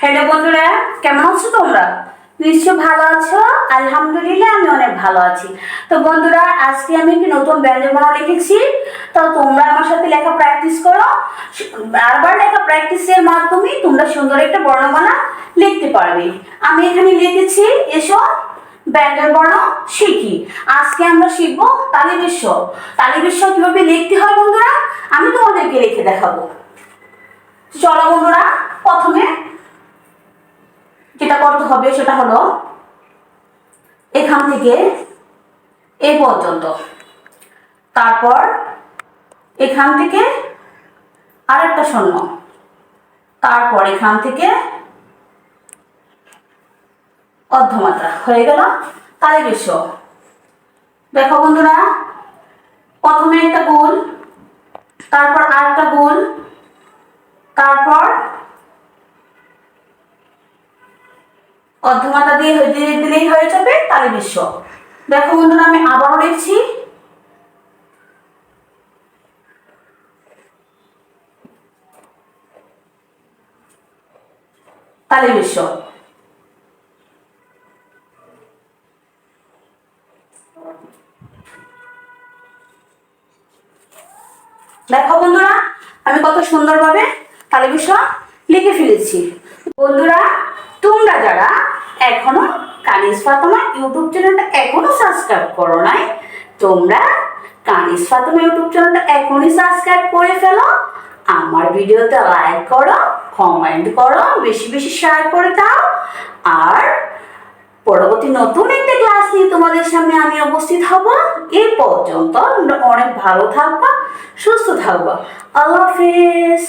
Hello বন্ধুরা, কেমন আছো তোমরা? নিশ্চয় ভালো আছো। আলহামদুলিল্লাহ আমি অনেক ভালো আছি। তো বন্ধুরা, আজকে আমি একটি নতুন ব্যঞ্জনবর্ণ লিখেছি। তো তোমরা আমার সাথে লেখা প্র্যাকটিস করো। বারবার লেখা প্র্যাকটিসের মাধ্যমে তোমরা সুন্দর একটা বর্ণমালা লিখতে পারবে। আমি এখানে লিখেছি এসো ব্যঞ্জনবর্ণ শিখি। আজকে আমরা শিখবো তালিবস্য। তালিবস্য কিভাবে লিখতে হয় বন্ধুরা, আমি তোমাদেরকে লিখে দেখাবো। চলো বন্ধুরা, প্রথমে যেটা করতে হবে সেটা হলো এখান থেকে এই পর্যন্ত, তারপর এখান থেকে আরেকটা শূন্য, তারপর এখান থেকে অর্ধমাত্রা হয়ে গেল তালিবস্য। দেখো বন্ধুরা, প্রথমে একটা গোল, তারপর আরেকটা গোল, তারপর অর্ধমাত্রা দিয়ে দিলেই হয়ে যাবে তালিবস্য। দেখো বন্ধুরা, আমি আবারও লিখছি তালিবস্য। দেখো বন্ধুরা, আমি কত সুন্দরভাবে তালিবস্য লিখে ফেলেছি। বন্ধুরা, তোমরা যারা এখনো কানিজ ফাতেমা ইউটিউব চ্যানেলটা এখনো সাবস্ক্রাইব করো নাই, তোমরা কানিজ ফাতেমা ইউটিউব চ্যানেলটা এখনই সাবস্ক্রাইব করে ফেলো। আমার ভিডিওতে লাইক করো, কমেন্ট করো, বেশি বেশি শেয়ার করে দাও। আর পরবর্তী নতুন একটা ক্লাস নিয়ে তোমাদের সামনে আমি উপস্থিত হব। এই পর্যন্ত তোমরা অনেক ভালো থাকবা, সুস্থ থাকবা। আল্লাহ হাফেজ।